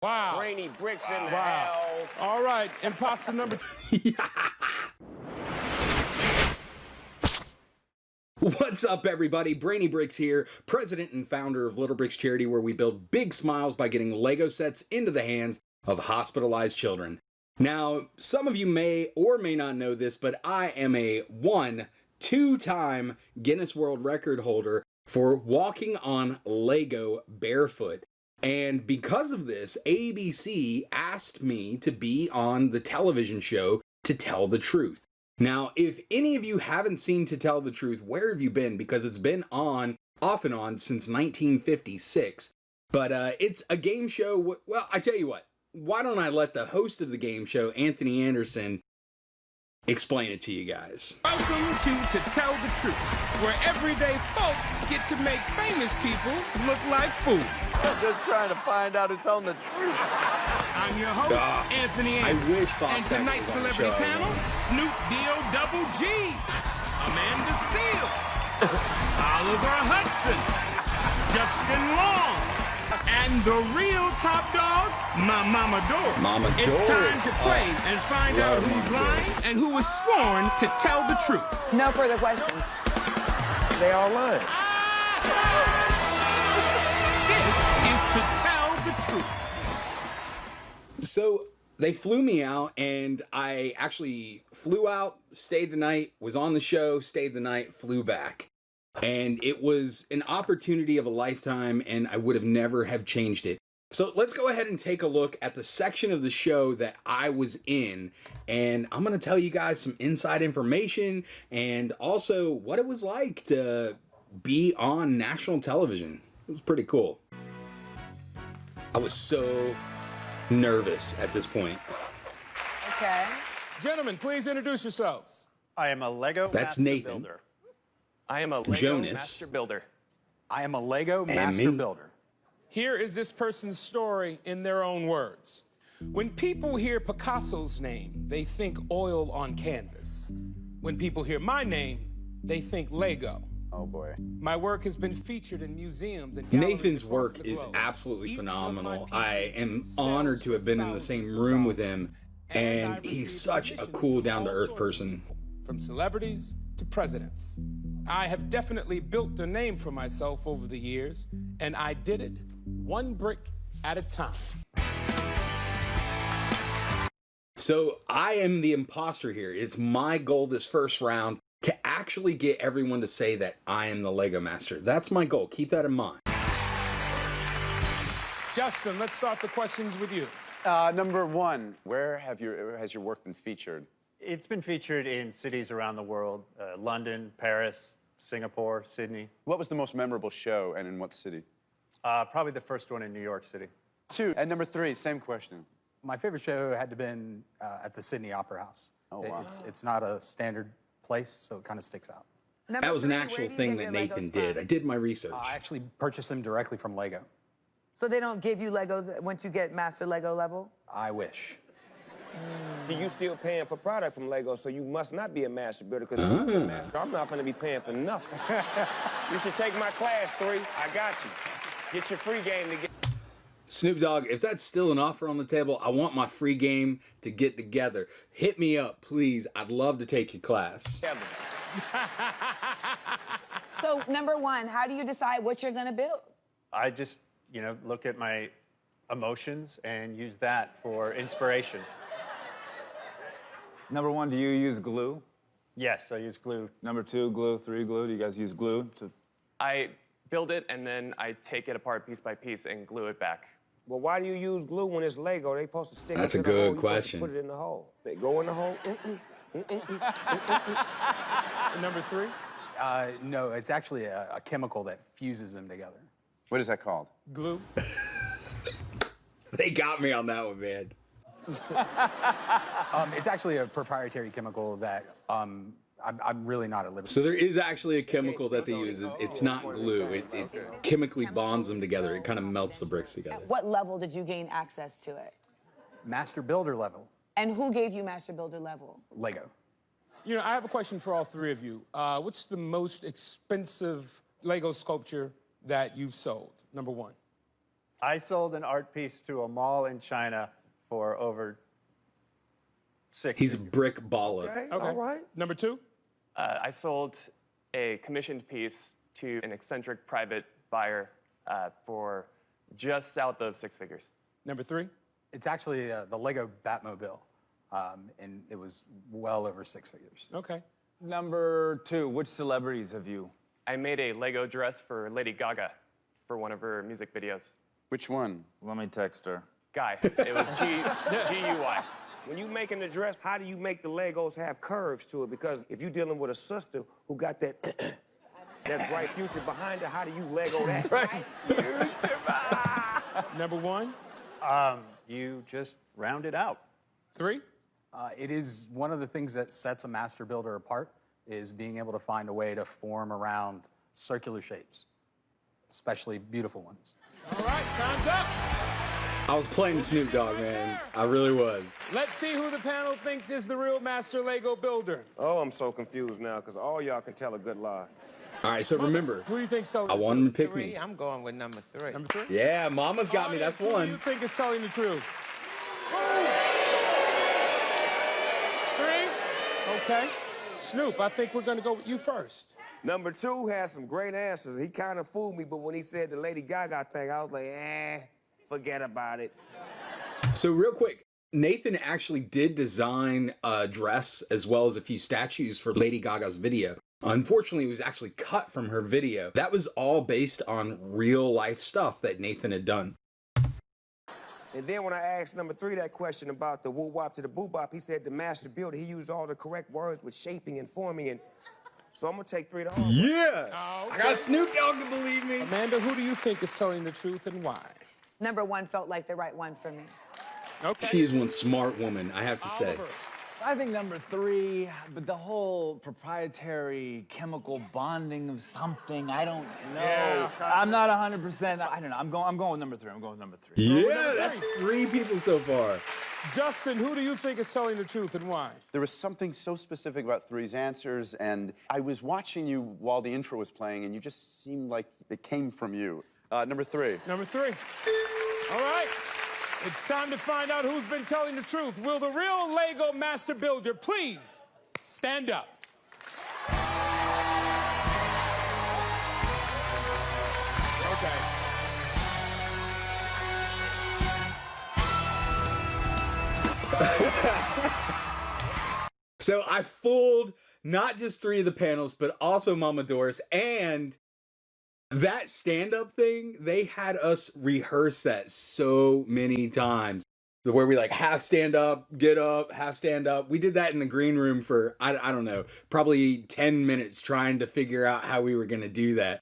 Wow. Brainy bricks in the house. All right, imposter number two. What's up, everybody? Brainy Bricks here, president and founder of Little Bricks Charity, where we build big smiles by getting Lego sets into the hands of hospitalized children. Now, some of you may or may not know this, but I am a two-time Guinness World Record holder for walking on Lego barefoot. And because of this, ABC asked me to be on the television show To Tell the Truth. Now, if any of you haven't seen To Tell the Truth, where have you been? Because it's been on, off and on, since 1956. But it's a game show. Well, I tell you what, why don't I let the host of the game show, Anthony Anderson, explain it to you guys. Welcome to Tell the Truth, where everyday folks get to make famous people look like fools. I'm just trying to find out who's telling the truth. I'm your host, Anthony Anderson. I wish Bob And Saget tonight's was on the celebrity show. panel, Snoop Dogg, Amanda Seales, Oliver Hudson, Justin Long, and the real top dog, my Mama Doris. Mama It's time Doris. to play and find out love who's Mama lying Doris. and who was sworn to tell the truth. No further questions. They all lying. This is To Tell the Truth. So they flew me out, and I actually flew out, stayed the night, was on the show, stayed the night, flew back. And it was an opportunity of a lifetime, and I would have never have changed it. So let's go ahead and take a look at the section of the show that I was in, and I'm going to tell you guys some inside information and also what it was like to be on national television. It was pretty cool. I was so nervous at this point. Okay. Gentlemen, please introduce yourselves. I am a Lego That's master Nathan. builder. I am a Lego Jonas. master builder. I am a Lego And master me. builder. Here is this person's story in their own words. When people hear Picasso's name, they think oil on canvas. When people hear my name, they think Lego. Oh boy. My work has been featured in museums and galleries Nathan's across work the is globe. absolutely Each of phenomenal. my I pieces am sells honored to have been in the same thousands of room with dollars. him, And I and received he's such a commissions cool, from down-to-earth all sorts of person. people, from celebrities to presidents. I have definitely built a name for myself over the years, and I did it one brick at a time. So I am the imposter here. It's my goal this first round to actually get everyone to say that I am the Lego master. That's my goal. Keep that in mind. Justin, let's start the questions with you. Number one, where has your work been featured? It's been featured in cities around the world, London, Paris, Singapore, Sydney. What was the most memorable show and in what city? Probably the first one in New York City. Two. And number three, same question. My favorite show had to been at the Sydney Opera House. Oh, wow. It's not a standard place, so it kind of sticks out. That was an actual thing that Nathan did. I did my research. I actually purchased them directly from Lego. So they don't give you Legos once you get master Lego level? I wish. Do you still paying for product from Lego, so you must not be a master builder, because if you're a master, I'm not gonna be paying for nothing. You should take my class, 3. I got you. Get your free game to get. Snoop Dogg, if that's still an offer on the table, I want my free game to get together. Hit me up, please. I'd love to take your class. So number one, how do you decide what you're gonna build? I just, look at my emotions and use that for inspiration. Number one, do you use glue? Yes, I use glue. Number two, glue. Three, glue. Do you guys use glue? I build it and then I take it apart piece by piece and glue it back. Well, why do you use glue when it's Lego? They supposed to stick That's it a to the hole. good You supposed to question. put it in the hole. They go in the hole. Number 3? No, it's actually a chemical that fuses them together. What is that called? Glue. They got me on that one, man. It's actually a proprietary chemical that I'm really not at liberty. So there is actually a chemical that they use. It's not glue. It chemically bonds them together. It kind of melts the bricks together. What level did you gain access to it? Master builder level, And who gave you master builder level? Lego. You know, I have a question for all 3 of you. What's the most expensive Lego sculpture that you've sold? Number 1. I sold an art piece to a mall in China for over 6 He's a figures. brick baller. Okay, Okay. all right. Number 2. I sold a commissioned piece to an eccentric private buyer for just south of 6 figures. Number 3. It's actually the Lego Batmobile, and it was well over 6 figures. Okay. Number 2, which celebrities have you? I made a Lego dress for Lady Gaga for one of her music videos. Which one? Let me text her. Guy. It was G-U-Y. When you making the dress, how do you make the Legos have curves to it? Because if you're dealing with a sister who got that that bright future behind her, how do you Lego that? Right. Number 1. You just round it out. 3. It is one of the things that sets a master builder apart, is being able to find a way to form around circular shapes, especially beautiful ones. All right, time's up. I was playing the Snoop Dogg, man. I really was. Let's see who the panel thinks is the real master Lego builder. Oh, I'm so confused now, because all y'all can tell a good lie. All right, so remember, Who do you think's telling I the want truth? him to pick 3. me. I'm going with number 3. Number 3? Yeah, Mama's got me. That's Audience, Who do you one. think is telling the truth? 3? Okay. Snoop, I think we're going to go with you first. Number 2 has some great answers. He kind of fooled me, but when he said the Lady Gaga thing, I was like, forget about it. So real quick, Nathan actually did design a dress as well as a few statues for Lady Gaga's video. Unfortunately, it was actually cut from her video. That was all based on real life stuff that Nathan had done. And then when I asked number 3 that question about the woo-wop to the boo-bop, he said the master builder, he used all the correct words with shaping and forming, and so I'm gonna take 3 to home. Yeah! Oh, I got Snoop Dogg to believe me. Amanda, who do you think is telling the truth and why? Number 1 felt like the right one for me. Okay. She is one smart woman, I have to say. Oliver. I think number 3, but the whole proprietary chemical bonding of something, I don't know. Yeah. I'm not 100%. I don't know. I'm going with number 3. I'm going with number 3. Yeah, that's 3 people so far. Justin, who do you think is telling the truth and why? There was something so specific about 3's answers, and I was watching you while the intro was playing, and you just seemed like it came from you. Number 3. Number 3. All right. It's time to find out who's been telling the truth. Will the real Lego master builder please stand up? Okay. So I fooled not just 3 of the panelists, but also Mama Doris. And that stand-up thing, they had us rehearse that so many times. Where we like half stand up, get up, half stand up. We did that in the green room for, I don't know, probably 10 minutes trying to figure out how we were going to do that.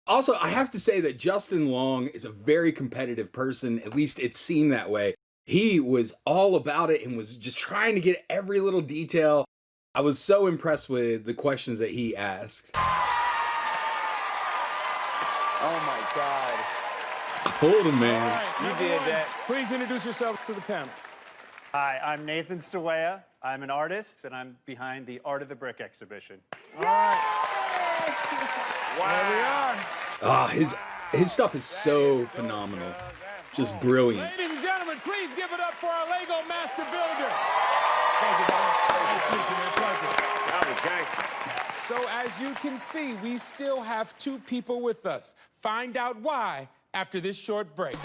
Also, I have to say that Justin Long is a very competitive person. At least it seemed that way. He was all about it and was just trying to get every little detail. I was so impressed with the questions that he asked. Oh my God. I fooled him, man. All right, You number did 1, that. Please introduce yourself to the panel. Hi, I'm Nathan Stawea. I'm an artist, and I'm behind the Art of the Brick exhibition. All right. There we are. Ah, his stuff is so phenomenal. Just brilliant. Ladies and gentlemen, please give it up for our Lego master builder. Thank you, brother. Nice to meet you, man. Pleasure. That was gangster. So as you can see, we still have 2 people with us. Find out why after this short break.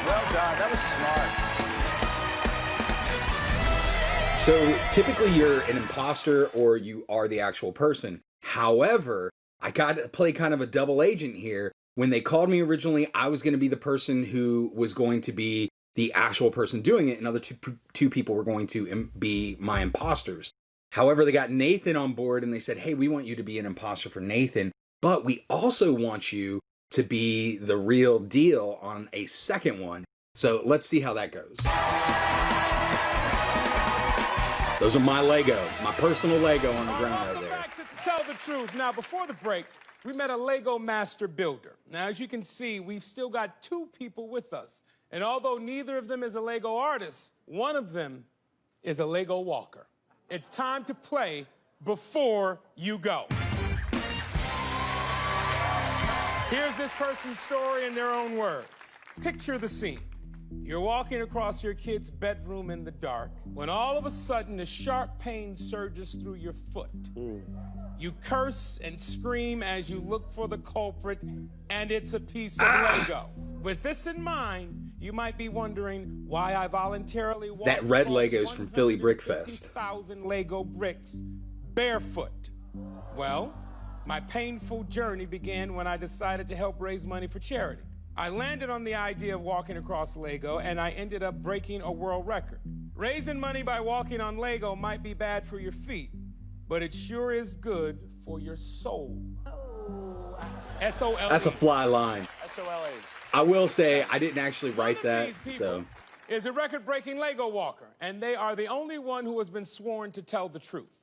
Well done. That was smart. So typically you're an imposter or you are the actual person. However, I got to play kind of a double agent here. When they called me originally, I was going to be the person who was going to be the actual person doing it, and other two people were going to be my imposters. However, they got Nathan on board and they said, hey, we want you to be an imposter for Nathan, but we also want you to be the real deal on a second one. So let's see how that goes. Those are my Lego, my personal Lego on the ground right Welcome there. back to Tell the Truth. Now, before the break, we met a Lego master builder. Now, as you can see, we've still got 2 people with us. And although neither of them is a Lego artist, one of them is a Lego walker. It's time to play Before You Go. Here's this person's story in their own words. Picture the scene. You're walking across your kid's bedroom in the dark when all of a sudden a sharp pain surges through your foot. You curse and scream as you look for the culprit, and it's a piece of Lego. With this in mind, you might be wondering why I voluntarily walked That red across Lego's from Philly Brick Fest. 150,000 Lego bricks barefoot. Well, my painful journey began when I decided to help raise money for charity. I landed on the idea of walking across Lego, and I ended up breaking a world record. Raising money by walking on Lego might be bad for your feet, but it sure is good for your soul. S-O-L-E. That's a fly line. S-O-L-A. I will say I didn't actually write One of that, these people so. is a record-breaking Lego walker, and they are the only one who has been sworn to tell the truth.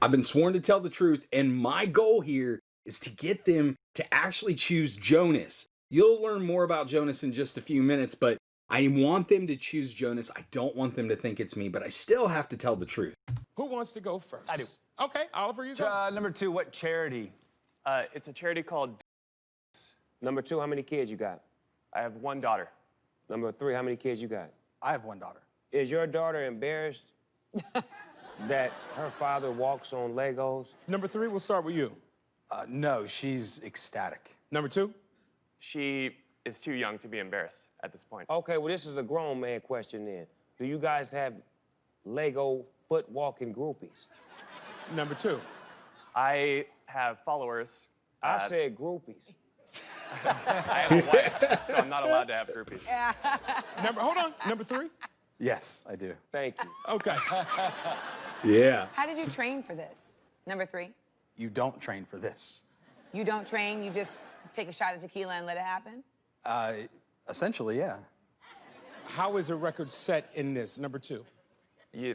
I've been sworn to tell the truth, and my goal here is to get them to actually choose Jonas. You'll learn more about Jonas in just a few minutes, but I want them to choose Jonas. I don't want them to think it's me, but I still have to tell the truth. Who wants to go first? I do. Okay, Oliver, you go. Number 2, what charity? It's a charity called. Number 2, how many kids you got? I have one daughter. Number 3, how many kids you got? I have one daughter. Is your daughter embarrassed that her father walks on Legos? Number 3, we'll start with you. No, she's ecstatic. Number 2? She is too young to be embarrassed at this point. Okay, well, this is a grown man question then. Do you guys have Lego foot walking groupies? Number 2? I have followers. I said groupies. I have a wife, so I'm not allowed to have groupies. Hold on. Number 3? Yes, I do. Thank you. Okay. Yeah. How did you train for this? Number 3? You don't train for this. You don't train, you just take a shot of tequila and let it happen? Essentially, yeah. How is a record set in this? Number 2?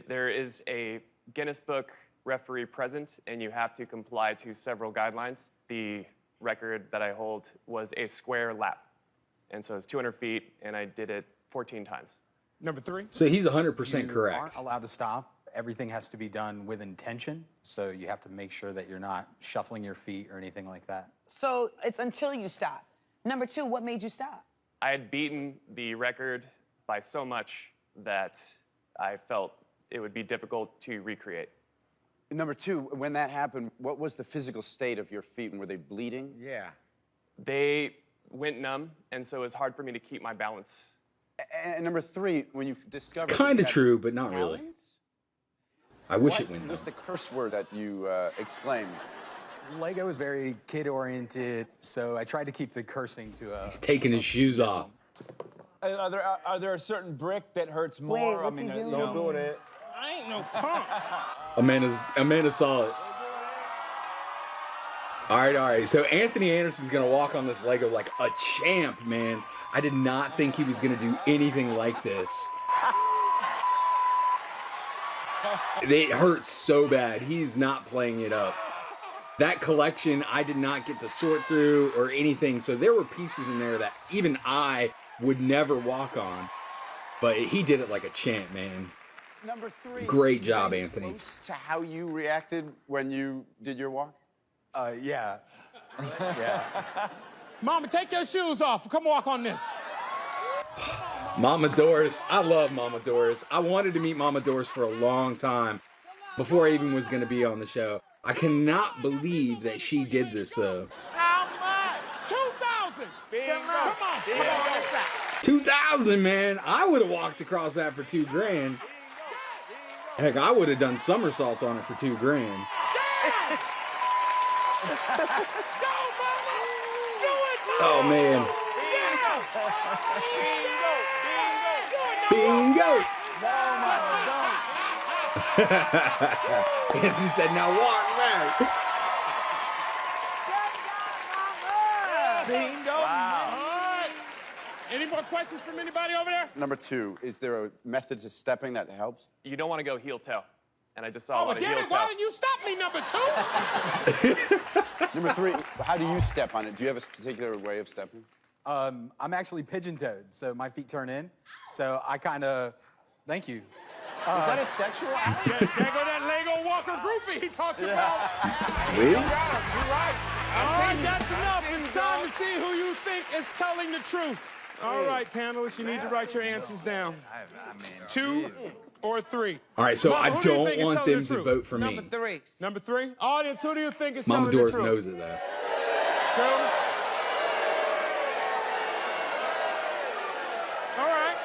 There is a Guinness Book referee present, and you have to comply to several guidelines. The record that I hold was a square lap. And so it's 200 feet, and I did it 14 times. Number 3? So he's 100% You correct. aren't allowed to stop. Everything has to be done with intention, so you have to make sure that you're not shuffling your feet or anything like that. So it's until you stop. Number 2, what made you stop? I had beaten the record by so much that I felt it would be difficult to recreate. Number 2, when that happened, what was the physical state of your feet? Were they bleeding? Yeah. They went numb, and so it was hard for me to keep my balance. And number 3, when you discovered... It's kind of that true, this but not really. talent, I wish what it went was no. the curse word that you exclaimed? Lego is very kid-oriented, so I tried to keep the cursing to a... Taking his shoes off. Are there a certain brick that hurts more? Wait, what's he doing? Don't do that. I ain't no punk. Amanda saw it. All right. So Anthony Anderson's gonna walk on this Lego like a champ, man. I did not think he was gonna do anything like this. It hurts so bad. He's not playing it up. That collection, I did not get to sort through or anything. So there were pieces in there that even I would never walk on. But he did it like a champ, man. Number 3. Great job, any Anthony. Close to how you reacted when you did your walk? Yeah. Yeah. Mama, take your shoes off. Come walk on this. Mama Doris. I love Mama Doris. I wanted to meet Mama Doris for a long time before I even was going to be on the show. I cannot believe that she did this, though. How much? 2,000. Come on. Come on. 2,000, man. I would have walked across that for $2,000. Heck, I would have done somersaults on it for $2,000. Go, Mama. Do it, Mama. Oh, man. Yeah. Bingo. Anthony said, now walk back. Bingo. Wow. All right. Any more questions from anybody over there? Number 2, is there a method to stepping that helps? You don't want to go heel-toe. And I just saw a Oh, lot of damn it. heel-toe. Why didn't you stop me, number 2? Number 3, how do you step on it? Do you have a particular way of stepping? I'm actually pigeon-toed, so my feet turn in. So I kind of... Thank you. Is that a sexual act? There go that Lego walker groupie he talked about. See? You're right. All right, that's enough. It's time to see who you think is telling the truth. All right, panelists, you need to write your answers down. 2 or 3. All right, so Mama, I who do you don't think is want telling them the to truth? vote for me. Number 3. Number 3? Audience, who do you think is Mama telling Doris the truth? knows it, though. 2? All right.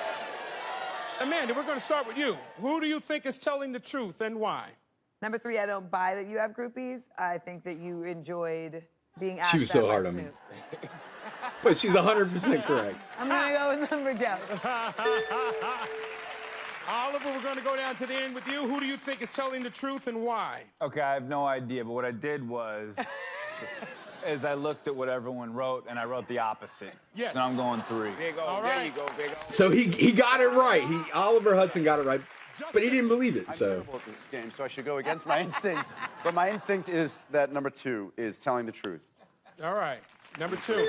Amanda, we're going to start with you. Who do you think is telling the truth and why? Number 3, I don't buy that you have groupies. I think that you enjoed being asked She was that so by hard on me. Snoop. But she's 100% correct. I'm gonna go with number 2. Oliver, we're going to go down to the end with you. Who do you think is telling the truth and why? Okay, I have no idea, but what I did was, is I looked at what everyone wrote, and I wrote the opposite. Yes. And I'm going 3. Big O, All there right. you go, Big O. So he got it right. Oliver Hudson got it right, but he didn't believe it. I'm So terrible at this game, so I should go against my instinct. But my instinct is that number 2 is telling the truth. All right. Number 2.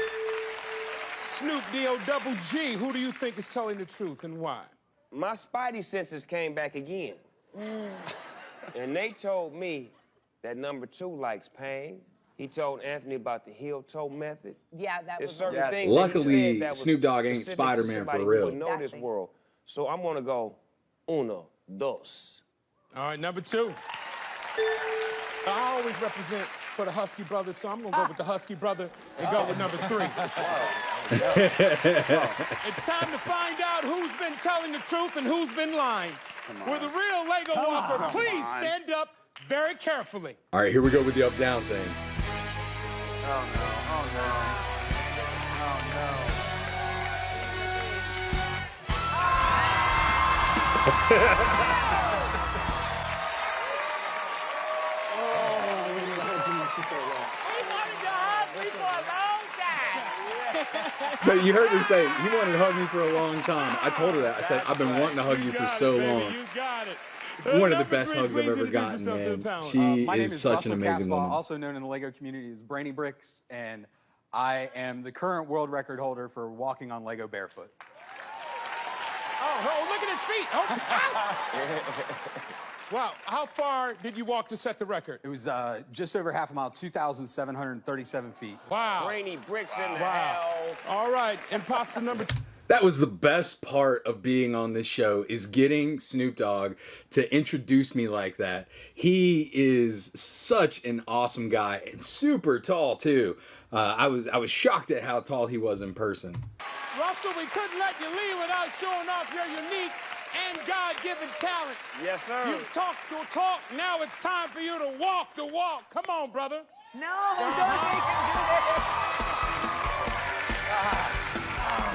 Snoop D-O-double-G. Who do you think is telling the truth and why? My spidey senses came back again. And they told me that number 2 likes pain. He told Anthony about the heel-toe method. Yeah, that There's was certain Yes. things that he Luckily, said that was Snoop Dogg ain't specific to Spider-Man for somebody who real. would know this Exactly. world. So I'm gonna go uno, dos. All right, number 2. I always represent for the Husky brothers, so I'm going to go with the Husky brother and go with number 3. It's time to find out who's been telling the truth and who's been lying. Will the real Lego Walker please stand up very carefully? all right, here we go with the up-down thing. Oh, no. Oh, no. So you heard her say he wanted to hug me for a long time. I told her that. I said I've been wanting to hug you for so long. You got it. One of the Number best 3, hugs I've please ever introduce gotten, yourself to the man. panel. She My name is is such an Russell amazing Catspaw, woman. also known in the Lego community as Brainy Bricks, and I am the current world record holder for walking on Lego barefoot. Oh, look at his feet. Oh. Wow, how far did you walk to set the record? It was just over half a mile, 2,737 feet. Wow. Brainy bricks in the Wow. house. All right, imposter number 2. That was the best part of being on this show, is getting Snoop Dogg to introduce me like that. He is such an awesome guy and super tall too. I was shocked at how tall he was in person. Russell, we couldn't let you leave without showing off your unique and God-given talent. Yes, sir. You talk the talk, now it's time for you to walk the walk. Come on, brother. No, don't make him do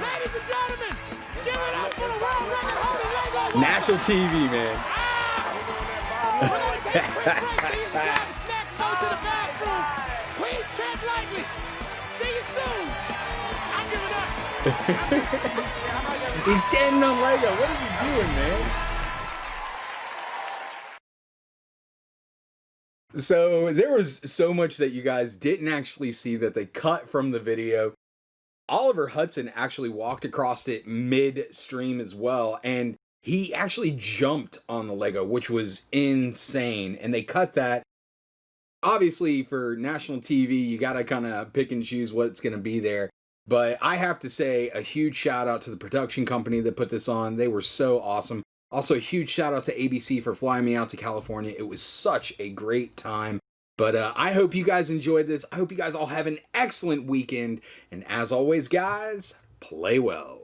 Ladies and gentlemen, give it up for the world record holder Lego Walker. National TV, man. We're gonna take a quick break so you can grab a snack and go to the bathroom. Please tread lightly. See you soon. I'm giving up. He's standing on Lego. What is he doing, man? So there was so much that you guys didn't actually see that they cut from the video. Oliver Hudson actually walked across it midstream as well, and he actually jumped on the Lego, which was insane. And they cut that. Obviously, for national TV, you got to kind of pick and choose what's going to be there. But I have to say a huge shout out to the production company that put this on. They were so awesome. Also, a huge shout out to ABC for flying me out to California. It was such a great time. But I hope you guys enjoyed this. I hope you guys all have an excellent weekend. And as always, guys, play well.